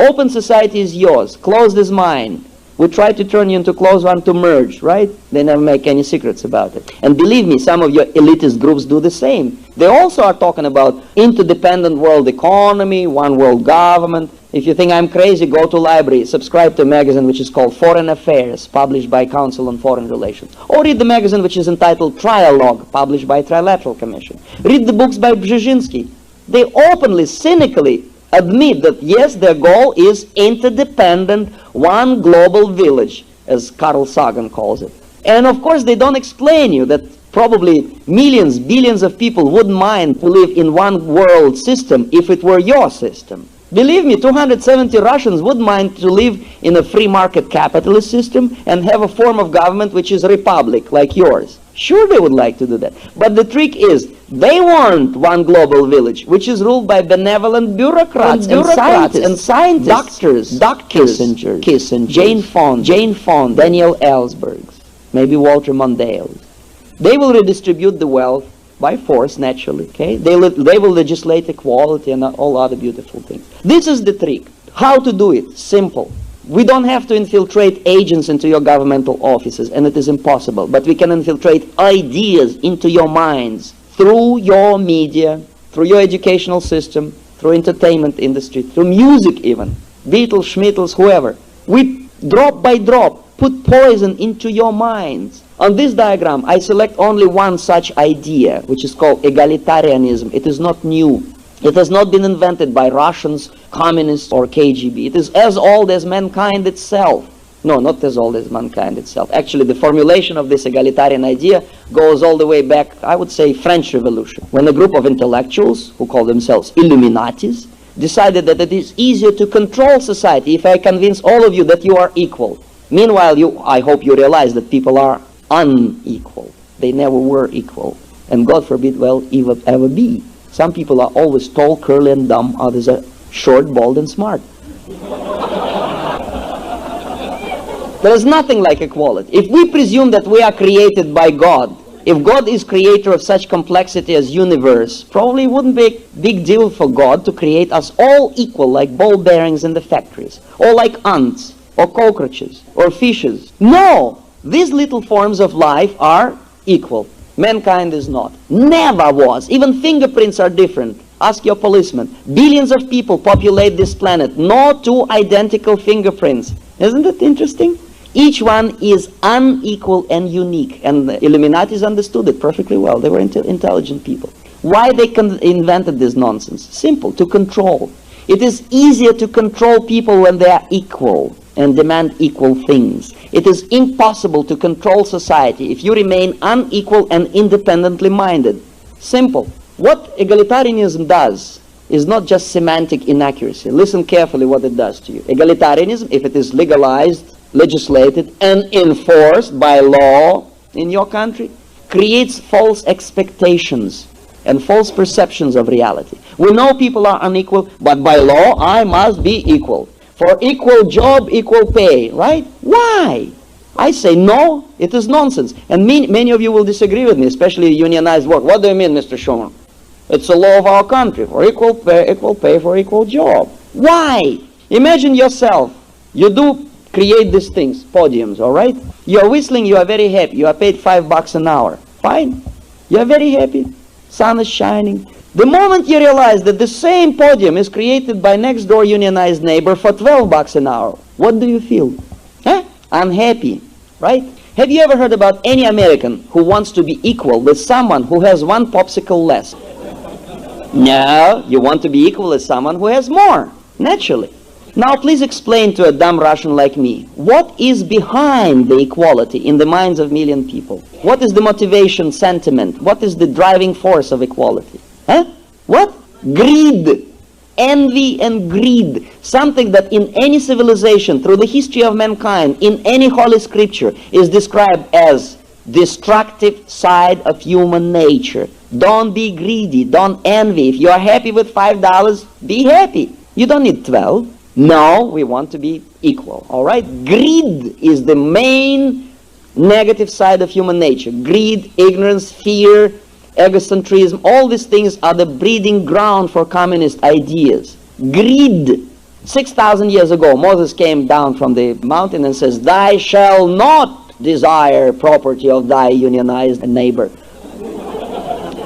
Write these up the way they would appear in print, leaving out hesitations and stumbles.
Open society is yours, closed is mine. We try to turn you into closed one to merge, right? They never make any secrets about it. And believe me, some of your elitist groups do the same. They also are talking about interdependent world economy, one world government. If you think I'm crazy, go to library, subscribe to a magazine which is called Foreign Affairs, published by Council on Foreign Relations. Or read the magazine which is entitled Trialogue, published by Trilateral Commission. Read the books by Brzezinski. They openly, cynically admit that yes, their goal is interdependent, one global village, as Carl Sagan calls it. And of course they don't explain you that probably millions, billions of people wouldn't mind to live in one world system if it were your system. Believe me, 270 Russians wouldn't mind to live in a free market capitalist system and have a form of government which is a republic like yours. Sure, they would like to do that. But the trick is, they want one global village, which is ruled by benevolent bureaucrats and scientists, doctors, Kissinger, Jane Fonda, Daniel Ellsberg, maybe Walter Mondale. They will redistribute the wealth by force, naturally. Okay? They will legislate equality and all other beautiful things. This is the trick. How to do it? Simple. We don't have to infiltrate agents into your governmental offices, and it is impossible. But we can infiltrate ideas into your minds through your media, through your educational system, through entertainment industry, through music even. Beatles, Schmittles, whoever. We, drop by drop, put poison into your minds. On this diagram, I select only one such idea, which is called egalitarianism. It is not new. It has not been invented by Russians, communists, or KGB. It is as old as mankind itself. No, not as old as mankind itself. Actually, the formulation of this egalitarian idea goes all the way back, I would say, French Revolution, when a group of intellectuals, who call themselves Illuminatis, decided that it is easier to control society if I convince all of you that you are equal. Meanwhile, I hope you realize that people are unequal. They never were equal. And God forbid, will ever be. Some people are always tall, curly, and dumb. Others are short, bald, and smart. There is nothing like equality. If we presume that we are created by God, if God is creator of such complexity as universe, probably it wouldn't be a big deal for God to create us all equal, like ball bearings in the factories, or like ants, or cockroaches, or fishes. No! These little forms of life are equal. Mankind is not. Never was. Even fingerprints are different. Ask your policeman. Billions of people populate this planet. No two identical fingerprints. Isn't it interesting? Each one is unequal and unique. And the Illuminatis understood it perfectly well. They were intelligent people. Why they invented this nonsense? Simple. To control. It is easier to control people when they are equal and demand equal things. It is impossible to control society if you remain unequal and independently minded. Simple. What egalitarianism does is not just semantic inaccuracy. Listen carefully what it does to you. Egalitarianism, if it is legalized, legislated, and enforced by law in your country, creates false expectations and false perceptions of reality. We know people are unequal, but by law I must be equal. For equal job, equal pay, right? Why? I say no, it is nonsense. And many of you will disagree with me, especially unionized work. What do you mean, Mr. Schumann? It's a law of our country, for equal pay for equal job. Why? Imagine yourself. You do create these things, podiums, all right? You are whistling, you are very happy. You are paid $5 an hour. Fine. You are very happy. Sun is shining. The moment you realize that the same podium is created by next door unionized neighbor for $12 an hour, what do you feel? Huh? Unhappy, right? Have you ever heard about any American who wants to be equal with someone who has one popsicle less? No, you want to be equal with someone who has more, naturally. Now please explain to a dumb Russian like me, what is behind the equality in the minds of million people? What is the motivation, sentiment? What is the driving force of equality? Huh? What? Greed. Envy and greed. Something that in any civilization, through the history of mankind, in any holy scripture, is described as destructive side of human nature. Don't be greedy. Don't envy. If you are happy with $5, be happy. You don't need 12. No, we want to be equal. All right? Greed is the main negative side of human nature. Greed, ignorance, fear, egocentrism, all these things are the breeding ground for communist ideas. Greed. 6,000 years ago, Moses came down from the mountain and says, "Thou shalt not desire property of thy unionized neighbor."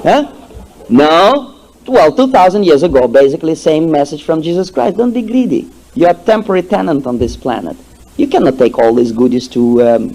Huh? No. Well, 2,000 years ago, basically same message from Jesus Christ. Don't be greedy. You are a temporary tenant on this planet. You cannot take all these goodies to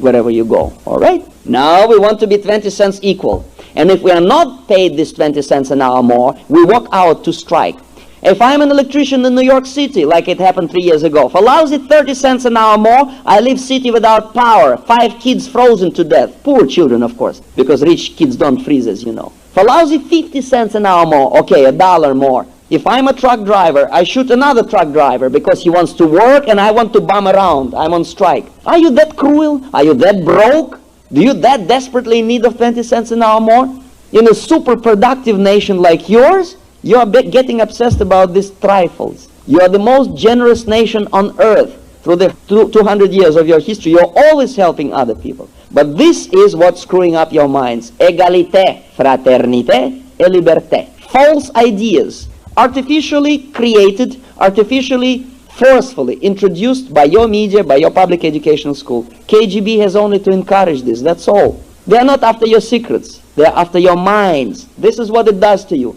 wherever you go. All right? Now we want to be 20 cents equal. And if we are not paid this 20 cents an hour more, we walk out to strike. If I'm an electrician in New York City, like it happened 3 years ago, for lousy 30 cents an hour more, I leave city without power, 5 kids frozen to death. Poor children, of course, because rich kids don't freeze, as you know. For lousy 50 cents an hour more, okay, $1 more. If I'm a truck driver, I shoot another truck driver because he wants to work and I want to bum around. I'm on strike. Are you that cruel? Are you that broke? Do you that desperately in need of 20 cents an hour more? In a super productive nation like yours, you are getting obsessed about these trifles. You are the most generous nation on earth. Through the 200 years of your history, you're always helping other people. But this is what's screwing up your minds. Égalité, fraternité, et liberté. False ideas, artificially created, artificially, forcefully introduced by your media, by your public educational school. KGB has only to encourage this, that's all. They are not after your secrets. They are after your minds. This is what it does to you.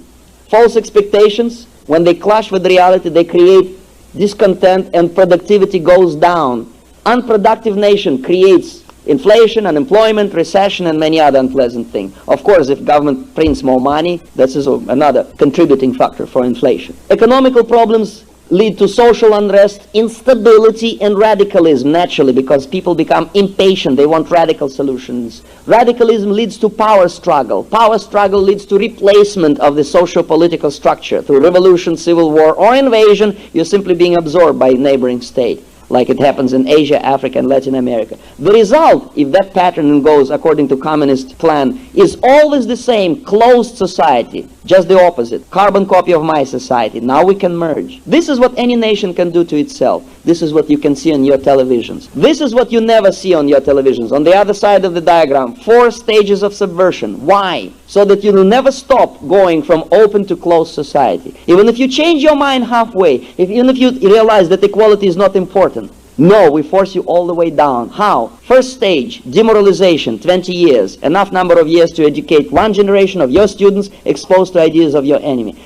False expectations, when they clash with reality, they create discontent and productivity goes down. Unproductive nation creates inflation, unemployment, recession, and many other unpleasant things. Of course, if government prints more money, this is another contributing factor for inflation. Economical problems lead to social unrest, instability, and radicalism, naturally, because people become impatient. They want radical solutions. Radicalism leads to power struggle. Power struggle leads to replacement of the socio-political structure. Through revolution, civil war, or invasion, you're simply being absorbed by a neighboring state, like it happens in Asia, Africa, and Latin America. The result, if that pattern goes according to communist plan, is always the same: closed society. Just the opposite. Carbon copy of my society. Now we can merge. This is what any nation can do to itself. This is what you can see on your televisions. This is what you never see on your televisions. On the other side of the diagram, 4 stages of subversion. Why? So that you will never stop going from open to closed society. Even if you change your mind halfway, even if you realize that equality is not important, no, we force you all the way down. How? First stage, demoralization, 20 years. Enough number of years to educate one generation of your students exposed to ideas of your enemy.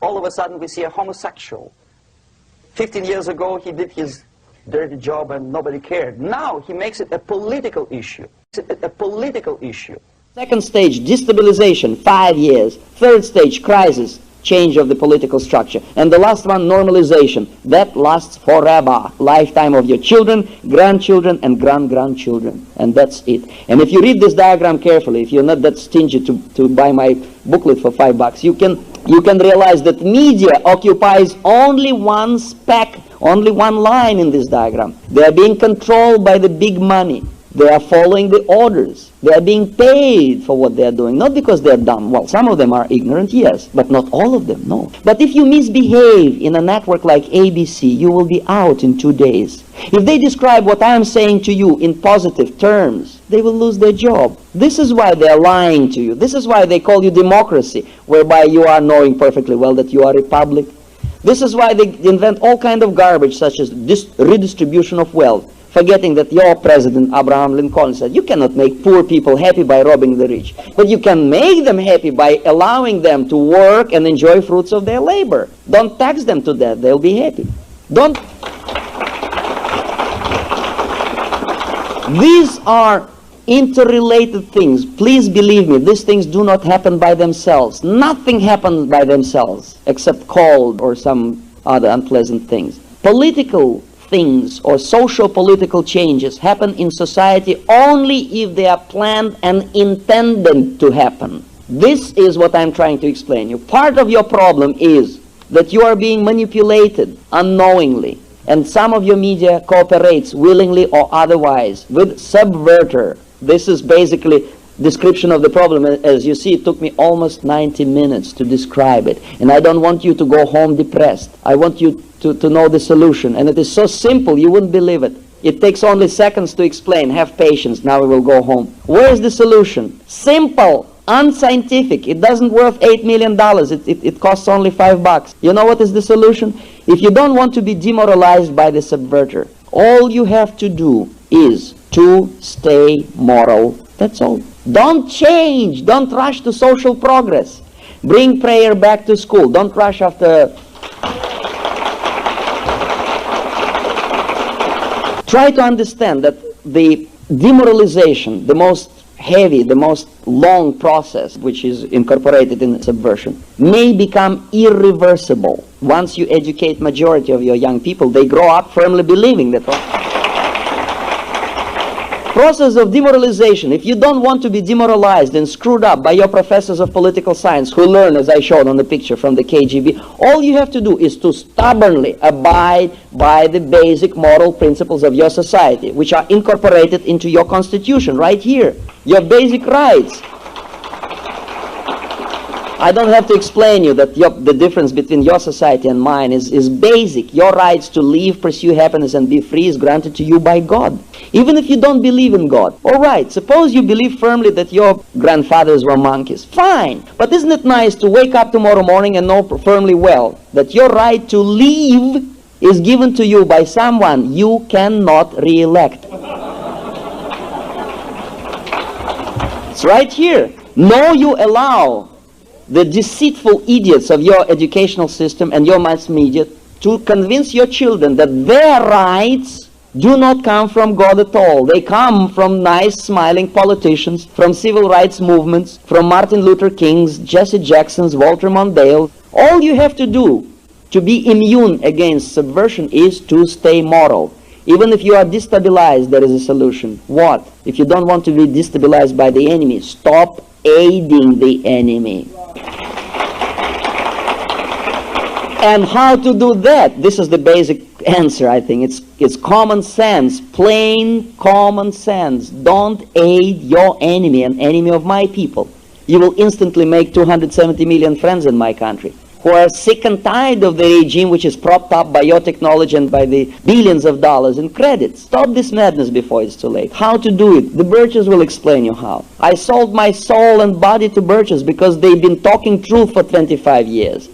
All of a sudden we see a homosexual. 15 years ago he did his dirty job and nobody cared. Now he makes it a political issue. A political issue. Second stage, destabilization, 5 years. Third stage, crisis, change of the political structure. And the last one, normalization. That lasts forever. Lifetime of your children, grandchildren, and grandchildren. And that's it. And if you read this diagram carefully, if you're not that stingy to buy my booklet for $5, you can realize that media occupies only one speck, only one line in this diagram. They are being controlled by the big money. They are following the orders. They are being paid for what they are doing, not because they are dumb. Well, some of them are ignorant, yes, but not all of them, no. But if you misbehave in a network like ABC, you will be out in 2 days. If they describe what I am saying to you in positive terms, they will lose their job. This is why they are lying to you. This is why they call you democracy, whereby you are knowing perfectly well that you are a republic. This is why they invent all kind of garbage, such as redistribution of wealth, forgetting that your president, Abraham Lincoln, said, you cannot make poor people happy by robbing the rich, but you can make them happy by allowing them to work and enjoy fruits of their labor. Don't tax them to death, they'll be happy. Don't. These are interrelated things. Please believe me, these things do not happen by themselves. Nothing happens by themselves, except cold or some other unpleasant things. Political things or social political changes happen in society only if they are planned and intended to happen. This is what I'm trying to explain you. Part of your problem is that you are being manipulated unknowingly, and some of your media cooperates willingly or otherwise with subverter. This is basically description of the problem. As you see, it took me almost 90 minutes to describe it, and I don't want you to go home depressed. I want you to know the solution, and it is so simple you wouldn't believe it. It takes only seconds to explain. Have patience, now we will go home. Where is the solution? Simple. unscientific. It doesn't worth $8 million. It costs only $5. You know what is the solution? If you don't want to be demoralized by the subverter, all you have to do is to stay moral. That's all. Don't change. Don't rush to social progress. Bring prayer back to school. Don't rush after. Try to understand that the demoralization, the most heavy, the most long process, which is incorporated in subversion, may become irreversible. Once you educate majority of your young people, they grow up firmly believing that. Process of demoralization. If you don't want to be demoralized and screwed up by your professors of political science who learn, as I showed on the picture, from the KGB, all you have to do is to stubbornly abide by the basic moral principles of your society, which are incorporated into your constitution right here, your basic rights. I don't have to explain you that the difference between your society and mine is basic. Your rights to live, pursue happiness, and be free is granted to you by God. Even if you don't believe in God. All right, suppose you believe firmly that your grandfathers were monkeys. Fine. But isn't it nice to wake up tomorrow morning and know firmly well that your right to live is given to you by someone you cannot re-elect? It's right here. No, you allow the deceitful idiots of your educational system and your mass media to convince your children that their rights do not come from God at all. They come from nice, smiling politicians, from civil rights movements, from Martin Luther King's, Jesse Jackson's, Walter Mondale. All you have to do to be immune against subversion is to stay moral. Even if you are destabilized, there is a solution. What? If you don't want to be destabilized by the enemy, stop aiding the enemy. And how to do that? This is the basic answer, I think. It's common sense, plain common sense. Don't aid your enemy, an enemy of my people. You will instantly make 270 million friends in my country who are sick and tired of the regime which is propped up by your technology and by the billions of dollars in credit. Stop this madness before it's too late. How to do it? The Birches will explain you how. I sold my soul and body to Birches because they've been talking truth for 25 years.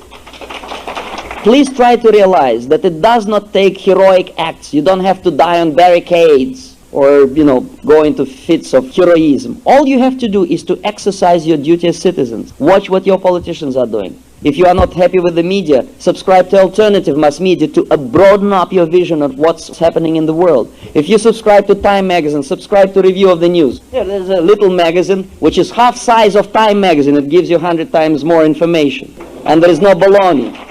Please try to realize that it does not take heroic acts. You don't have to die on barricades or, go into fits of heroism. All you have to do is to exercise your duty as citizens. Watch what your politicians are doing. If you are not happy with the media, subscribe to alternative mass media to broaden up your vision of what's happening in the world. If you subscribe to Time magazine, subscribe to Review of the News. There's a little magazine which is half size of Time magazine. It gives you 100 times more information. And there is no baloney.